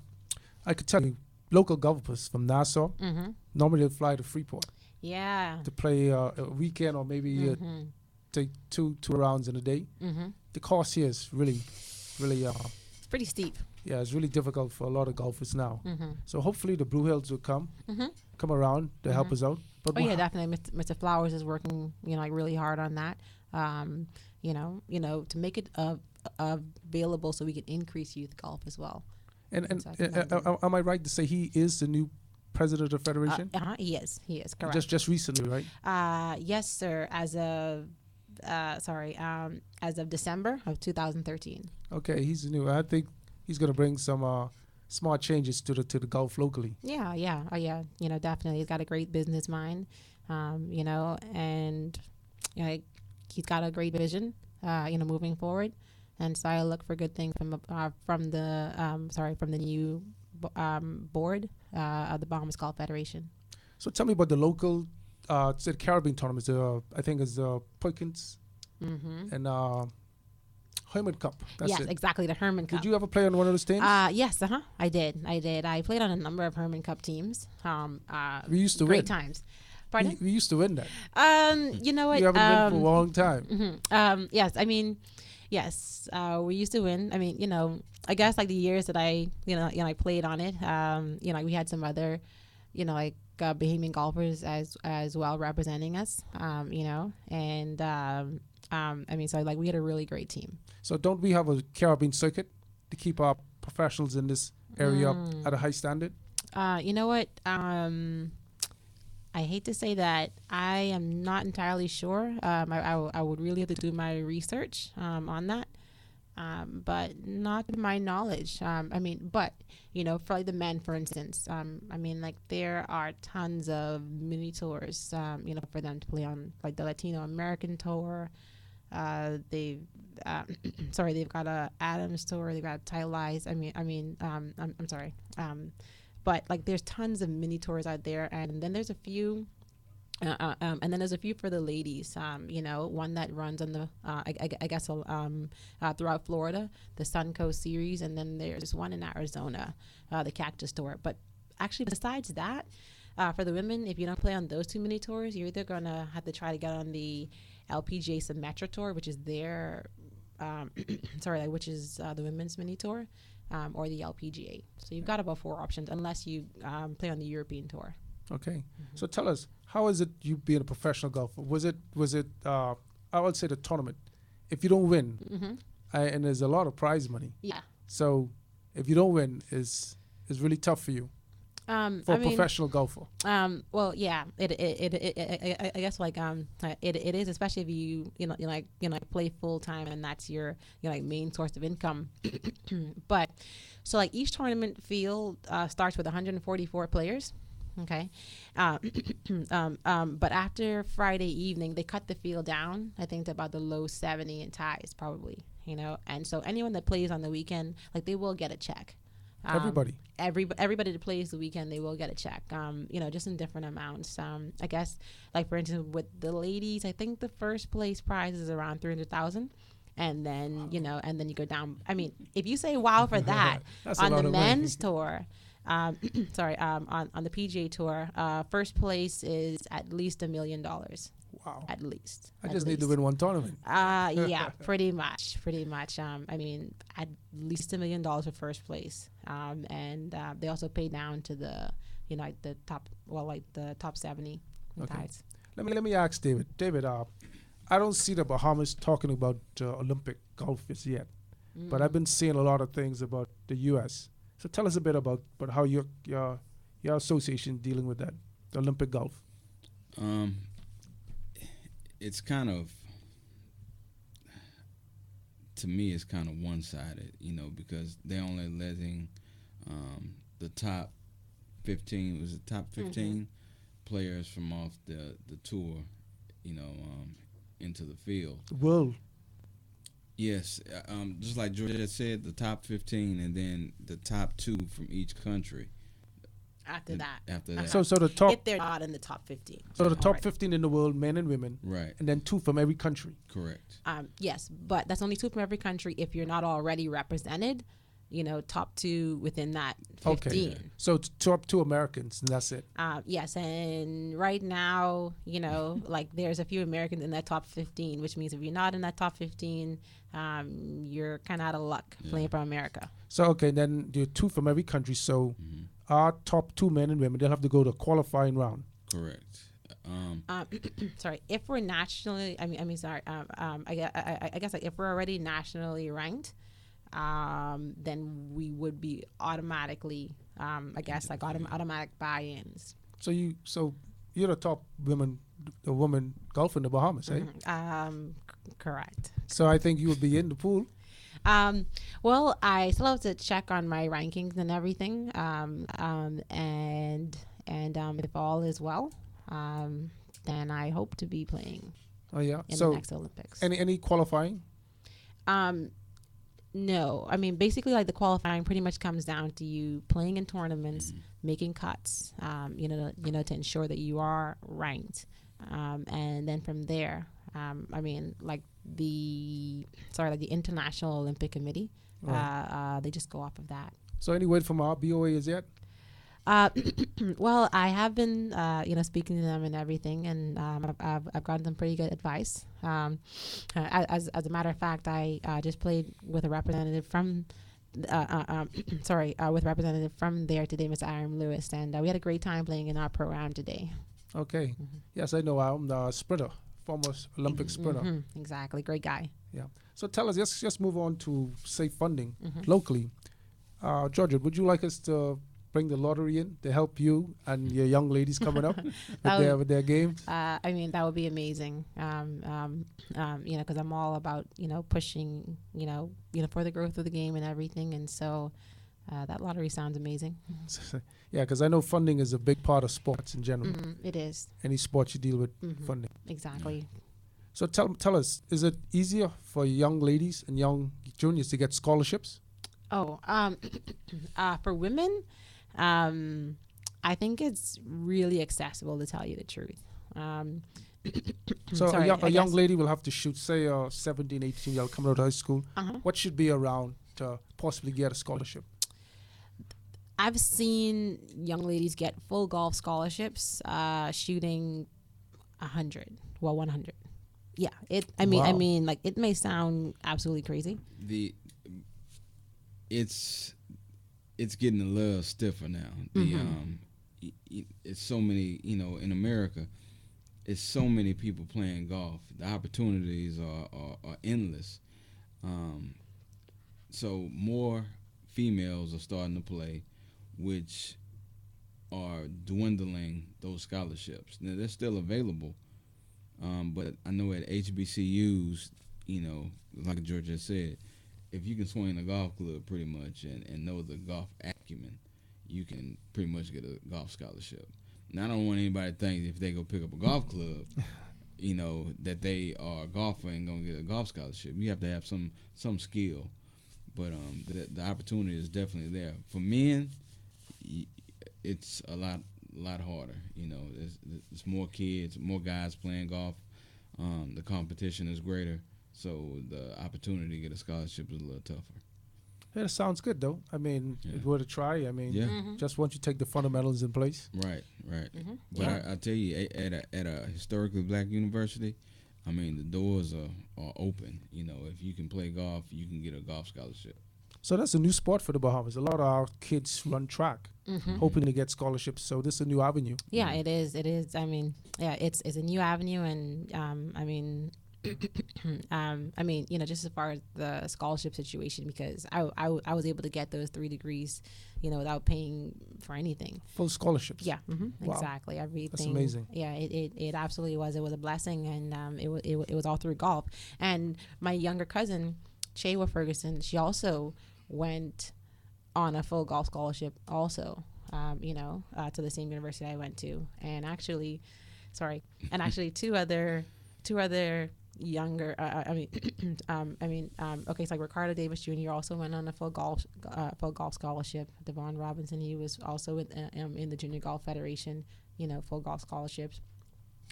could tell you, local golfers from Nassau. Mm-hmm. Normally they fly to Freeport. Yeah. To play a weekend or maybe. Take two rounds in a day. Mm-hmm. The course here is really it's pretty steep. Yeah, it's really difficult for a lot of golfers now. Mm-hmm. So hopefully the Blue Hills will come around to help us out. But definitely. Mr. Flowers is working, really hard on that. To make it available so we can increase youth golf as well. And am I right to say he is the new president of the federation? He is correct. Just recently, right? Yes, sir. As of December of 2013. Okay, he's new. I think he's going to bring some smart changes to the golf locally. Yeah, yeah, oh yeah. Definitely, he's got a great business mind. And he's got a great vision. Moving forward, and so I look for good things from the new board of the Bahamas Golf Federation. So tell me about the local, it's the Caribbean tournaments. I think it's Perkins and Herman Cup. That's yes, it. exactly, the Herman Cup. Did you ever play on one of those teams? Yes, I did. I played on a number of Herman Cup teams. We used to great win. times. Pardon? We used to win that. You know what? You haven't been for a long time. Yes, we used to win. I guess like the years that I played on it. We had some other, Bahamian golfers as well representing us. So we had a really great team. So don't we have a Caribbean circuit to keep our professionals in this area up at a high standard? You know what? I hate to say that I am not entirely sure. I would really have to do my research on that, but not to my knowledge. For like the men, for instance, there are tons of mini tours, for them to play on, like the Latino American tour. They've got a Adams tour. They've got Title Eyes. I'm sorry. But like there's tons of mini tours out there, and then there's a few for the ladies. One that runs on the throughout Florida, the Suncoast Series, and then there's one in Arizona, the Cactus Tour. But actually, besides that, for the women, if you don't play on those two mini tours, you're either gonna have to try to get on the LPGA Symetra Tour, which is their which is the women's mini tour. Or the LPGA. So you've got about 4 options unless you play on the European tour. Okay. So tell us, how is it you being a professional golfer? Was it I would say the tournament. If you don't win, and there's a lot of prize money. Yeah. So if you don't win, it's really tough for you. For a professional golfer. Well, yeah, it I guess it is, especially if you play full time and that's your main source of income. But so like each tournament field starts with 144 players. Okay. But after Friday evening, they cut the field down, I think, to about the low 70 in ties, probably, and so anyone that plays on the weekend, like, they will get a check. Everybody that plays the weekend, they will get a check, just in different amounts. I guess, like, for instance, with the ladies, I think the first place prize is around 300,000. And then, and then you go down. If you say wow for that, on the men's tour, on the PGA Tour, first place is at least $1 million. Wow. At least. I just need to win one tournament. Yeah, pretty much. At least $1 million for first place. And they also pay down to the, the top, the top 70 ties. Let me ask David. David, I don't see the Bahamas talking about Olympic golf as yet, but I've been seeing a lot of things about the U.S. So tell us a bit about how your association dealing with that, the Olympic golf. It's kind of, to me, it's kind of one-sided, because they're only letting the top 15, was it top 15 players from off the tour, into the field. World. Yes, just like Georgette said, the top 15, and then the top 2 from each country. After that. So the top. If they're not in the top 15. So the top 15 in the world, men and women. Right. And then 2 from every country. Correct. Yes, but that's only 2 from every country if you're not already represented. Top 2 within that 15. Okay. So it's top 2 Americans, and that's it. Yes, and right now, like there's a few Americans in that top 15, which means if you're not in that top 15, you're kind of out of luck playing for America. So, okay, then there are 2 from every country. So our top 2 men and women, they'll have to go to qualifying round. Correct. Sorry, if we're nationally, I guess like if we're already nationally ranked, then we would be automatically, automatic buy-ins. So you're the top woman golfer in the Bahamas, right? Correct. So I think you would be in the pool. Well, I still have to check on my rankings and everything. If all is well, then I hope to be playing. Oh yeah. In So the next Olympics. Any qualifying? No, I mean basically like the qualifying pretty much comes down to you playing in tournaments, making cuts, to ensure that you are ranked, and then from there, I mean like the International Olympic Committee, they just go off of that. So any word from our BOA is yet? Well, I have been, speaking to them and everything, and I've gotten some pretty good advice. As a matter of fact, I just played with a representative from, with a representative from there today, Mr. Aaron Lewis, and we had a great time playing in our program today. Okay. Yes, I know. I'm the sprinter, former Olympic sprinter. Exactly, great guy. Yeah. So tell us, just move on to safe funding locally. Georgette, would you like us to bring the lottery in to help you and your young ladies coming up with their games? I mean, that would be amazing. Because I'm all about pushing for the growth of the game and everything, and so that lottery sounds amazing. Yeah, because I know funding is a big part of sports in general. It is. Any sport you deal with funding. Exactly. So tell us, is it easier for young ladies and young juniors to get scholarships? Oh, for women. I think it's really accessible, to tell you the truth. So a young lady will have to shoot, say, 17, 18-year-old coming out of high school. What should be around to possibly get a scholarship? I've seen young ladies get full golf scholarships, shooting 100. Yeah, I mean, like it may sound absolutely crazy. It's getting a little stiffer now. It's so many, in America, it's so many people playing golf. The opportunities are endless. So more females are starting to play, which are dwindling those scholarships. Now they're still available, but I know at HBCUs, like Georgette said, if you can swing a golf club pretty much and know the golf acumen, you can pretty much get a golf scholarship. Now, I don't want anybody to think if they go pick up a golf club, that they are a golfer and going to get a golf scholarship. You have to have some skill. But the opportunity is definitely there. For men, it's a lot harder. There's more kids, more guys playing golf. The competition is greater. So the opportunity to get a scholarship is a little tougher. Yeah, that sounds good, though. I mean, it's worth a try. I mean, just once you take the fundamentals in place. Right. But I tell you, at a historically black university, I mean, the doors are open. If you can play golf, you can get a golf scholarship. So that's a new sport for the Bahamas. A lot of our kids run track, hoping to get scholarships. So this is a new avenue. Yeah, it is. It is. I mean, it's a new avenue, and just as far as the scholarship situation, because I was able to get those 3 degrees, without paying for anything. Full scholarships. Yeah, Wow. exactly. Everything. That's amazing. Yeah, it absolutely was. It was a blessing, and it was all through golf. And my younger cousin, Chewa Ferguson, she also went on a full golf scholarship also, to the same university I went to. And actually, two other younger, it's like Ricardo Davis Jr. also went on a full golf scholarship. Devon Robinson, he was also in the Junior Golf Federation, full golf scholarships.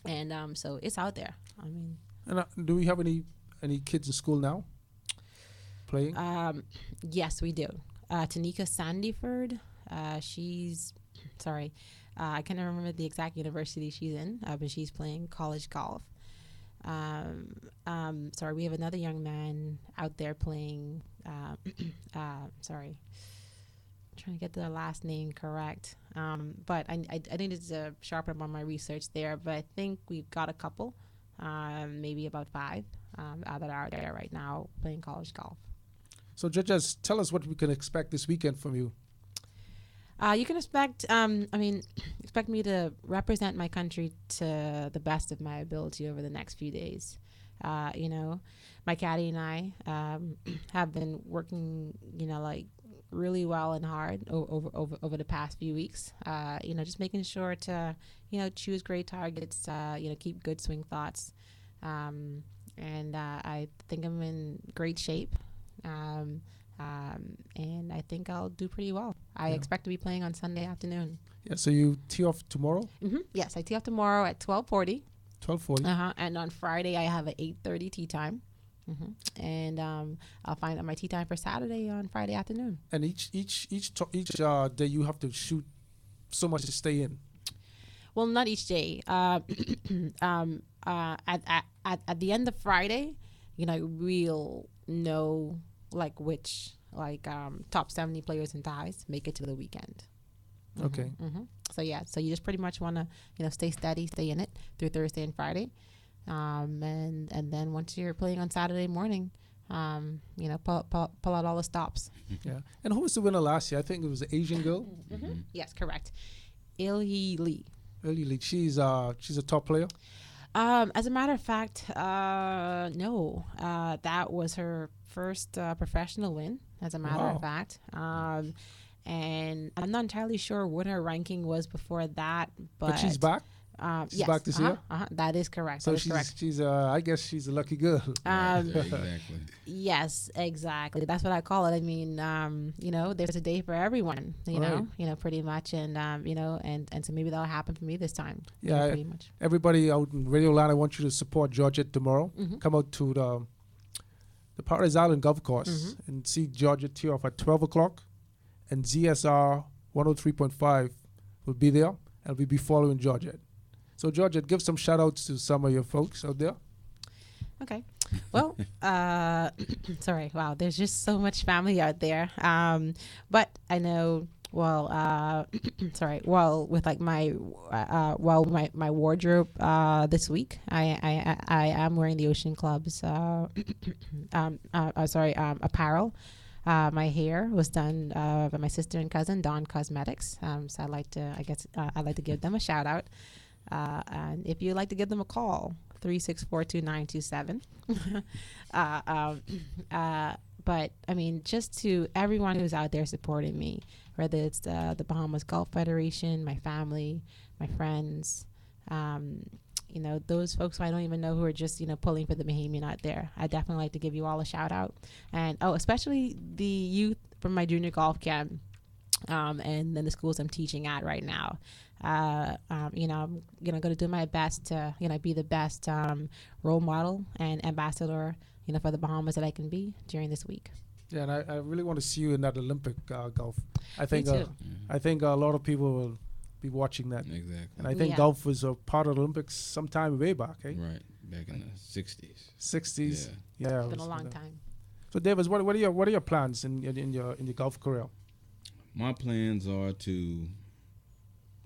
And so it's out there. I mean, and do we have any kids in school now playing? Yes, we do. Tanika Sandiford, I can't remember the exact university she's in, but she's playing college golf. We have another young man out there playing, trying to get the last name correct. But I needed to sharpen up on my research there, but I think we've got a couple, maybe about 5, that are there right now playing college golf. So judges, tell us what we can expect this weekend from you. You can expect me to represent my country to the best of my ability over the next few days. You know, my caddy and I have been working, you know, like really well and hard over the past few weeks. You know, just making sure to, you know, choose great targets, you know, keep good swing thoughts. And I think I'm in great shape. And I think I'll do pretty well. I expect to be playing on Sunday afternoon. Yeah, so you tee off tomorrow? Yes, I tee off tomorrow at 12:40. 12:40. And on Friday, I have an 8:30 tee time. And I'll find out my tee time for Saturday on Friday afternoon. And each day you have to shoot so much to stay in. Well, not each day. At the end of Friday, you know, we'll know like which top 70 players and ties make it to the weekend. Okay. So yeah, so you just pretty much want to, you know, stay steady, stay in it through Thursday and Friday, and then once you're playing on Saturday morning, you know, pull out all the stops. Yeah. And who was the winner last year? I think it was an Asian girl. Yes, correct. Ilhi Lee. Ilhi Lee. She's a top player. As a matter of fact, no. That was her first professional win, as a matter of fact. And I'm not entirely sure what her ranking was before that, but she's back. She's yes, back this year. That is correct. So that is correct. she's I guess she's a lucky girl. Exactly. Yes, exactly. That's what I call it. I mean, you know, there's a day for everyone. You know, pretty much, and you know, and so maybe that'll happen for me this time. Yeah, pretty much. Everybody out in Radio Land, I want you to support Georgette tomorrow. Come out to the Paradise Island Golf Course and see Georgette tee off at 12 o'clock. And ZSR 103.5 will be there, and we'll be following Georgette. So, Georgette, give some shout-outs to some of your folks out there. Okay. Well, sorry. Wow, there's just so much family out there. But I know, well, sorry. Well, with like my wardrobe this week, I am wearing the Ocean Club's apparel. My hair was done by my sister and cousin, Dawn Cosmetics. So I'd like to give them a shout out. And if you'd like to give them a call, 364-2927. But I mean, just to everyone who's out there supporting me, whether it's the Bahamas Golf Federation, my family, my friends, you know, those folks who I don't even know who are just, you know, pulling for the Bahamian out there. I definitely like to give you all a shout out. And, especially the youth from my junior golf camp, and then the schools I'm teaching at right now. You know, I'm going to do my best to, you know, be the best role model and ambassador, you know, for the Bahamas that I can be during this week. Yeah, and I really want to see you in that Olympic golf. I think Me too. I think a lot of people will be watching that. Exactly. And I think golf was a part of the Olympics sometime way back, eh? Right, back in the 60s. 60s. Yeah. It's been a long time. So, Davis, what are your plans in your golf career? My plans are to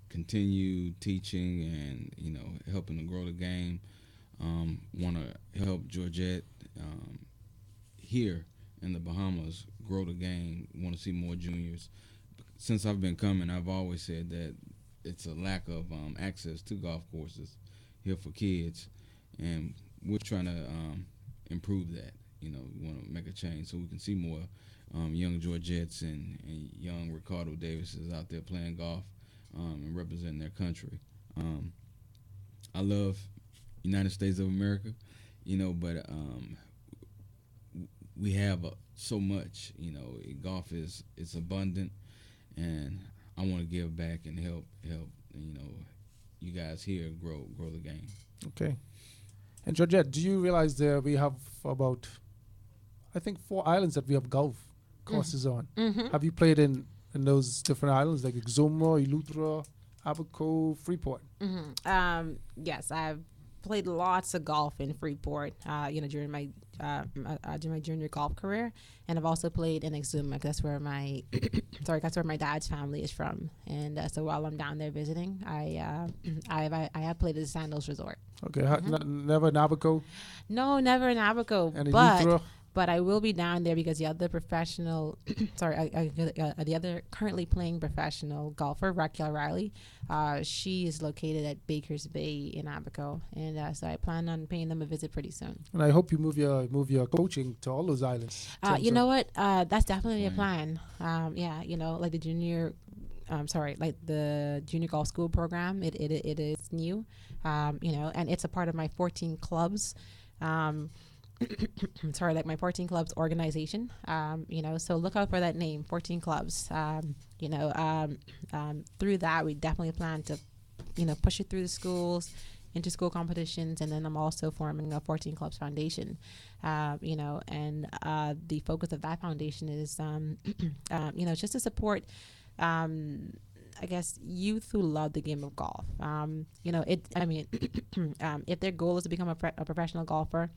continue teaching and, you know, helping to grow the game. Want to help Georgette here in the Bahamas grow the game. Want to see more juniors. Since I've been coming, I've always said that it's a lack of access to golf courses here for kids, and we're trying to improve that. You know, we want to make a change so we can see more young Georgettes and young Ricardo Davises out there playing golf and representing their country. I love United States of America, you know, but we have so much. You know, golf is abundant, and I want to give back and help, you know, you guys here grow the game. Okay. And Georgette, do you realize there we have about, I think, 4 islands that we have golf courses on? Have you played in those different islands like Exuma, Eleuthera, Abaco, Freeport? Yes, I've played lots of golf in Freeport, you know, during my junior golf career, and I've also played in Exuma. That's where my that's where my dad's family is from, and so while I'm down there visiting, I have played at the Sandals Resort. Okay, never in Abaco? No, never in Abaco, And but Eleuthera? But I will be down there because the other professional, the other currently playing professional golfer, Raquel Riley, she is located at Bakers Bay in Abaco, and so I plan on paying them a visit pretty soon. And I hope you move your coaching to all those islands. You know what? That's definitely a plan. Yeah, like the junior. Like the junior golf school program. It is new, and it's a part of my 14 clubs. Like my 14 clubs organization. So look out for that name, 14 clubs. Through that, we definitely plan to, push it through the schools, inter-school competitions, and then I'm also forming a 14 clubs foundation. And the focus of that foundation is, just to support. I guess youth who love the game of golf. If their goal is to become a professional golfer,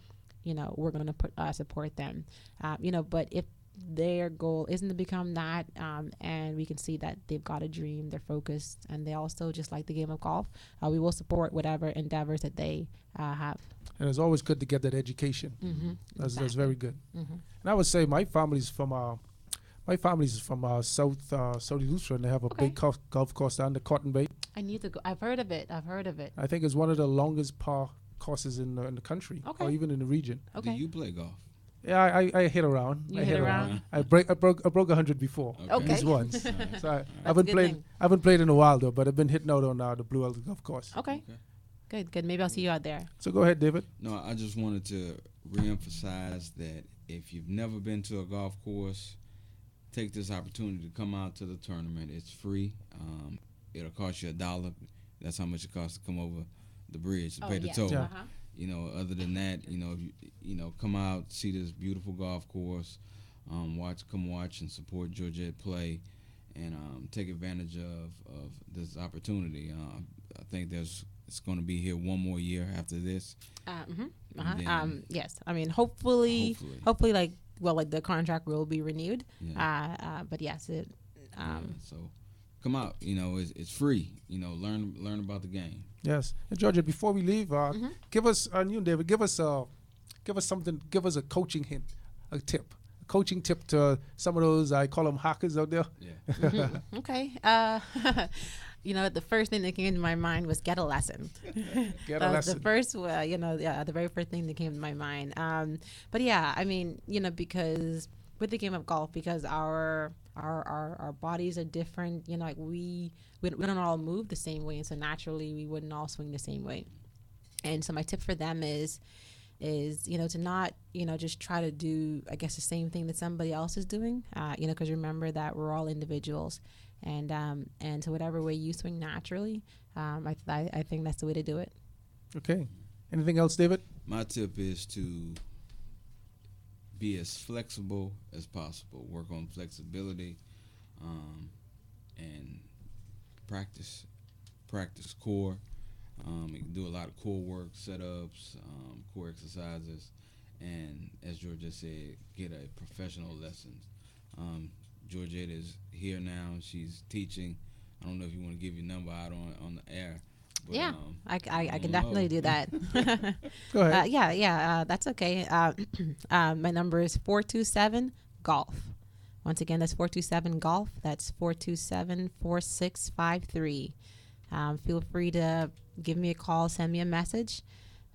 we're going to support them. But if their goal isn't to become that, and we can see that they've got a dream, they're focused, and they also just like the game of golf, we will support whatever endeavors that they have. And it's always good to get that education. Mm-hmm. That's very good. Mm-hmm. And I would say my family's from South Lutheran. They have a big golf course down the Cotton Bay. I need to go. I've heard of it. I think it's one of the longest par courses in the country, or even in the region. Okay. Do you play golf? Yeah, I hit around. You hit around? I broke 100 before. Okay. At least once. So I I haven't played in a while though, but I've been hitting out on the Blue Elder Golf Course. Okay. Good. Maybe I'll see you out there. So go ahead, David. No, I just wanted to reemphasize that if you've never been to a golf course, take this opportunity to come out to the tournament. It's free. It'll cost you $1. That's how much it costs to come over the bridge to pay the toll. Yeah. Other than that, come out, see this beautiful golf course, come watch and support Georgette play, and take advantage of this opportunity. I think it's going to be here one more year after this. Yes. I mean, hopefully, like the contract will be renewed. Yeah. But yes, it. So come out. It's free. Learn about the game. Yes. And Georgia, before we leave, give us, David, give us something. Give us a coaching hint, a coaching tip to some of those, I call them hackers out there. Yeah. Mm-hmm. Okay. The first thing that came to my mind was get a lesson. Get a lesson. The first, the very first thing that came to my mind. But yeah, I mean, because with the game of golf, because our bodies are different, like we don't all move the same way, and so naturally we wouldn't all swing the same way. And so my tip for them is to not just try to do, I guess, the same thing that somebody else is doing, because remember that we're all individuals, and so whatever way you swing naturally, I think that's the way to do it. Okay. Anything else, David? My tip is to be as flexible as possible. Work on flexibility, and practice core. You can do a lot of core work, setups, core exercises, and as George just said, get a professional lessons. Georgette is here now. She's teaching. I don't know if you want to give your number out on the air. But, yeah, I can definitely do that. Go ahead. Yeah, that's okay. My number is 427-GOLF. Once again, that's 427-GOLF. That's 427-4653. Feel free to give me a call, send me a message.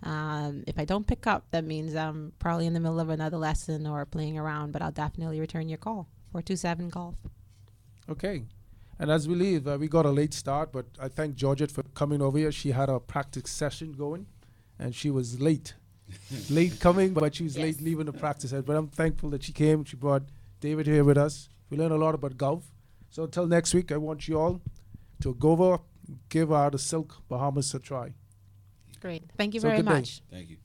If I don't pick up, that means I'm probably in the middle of another lesson or playing around, but I'll definitely return your call. 427-GOLF. Okay. And as we leave, we got a late start, but I thank Georgette for coming over here. She had a practice session going, and she was late. Late coming, but she was late leaving the practice. But I'm thankful that she came. She brought David here with us. We learned a lot about golf. So until next week, I want you all to go over, give the Silk Bahamas a try. Great. Thank you very much. Thank you.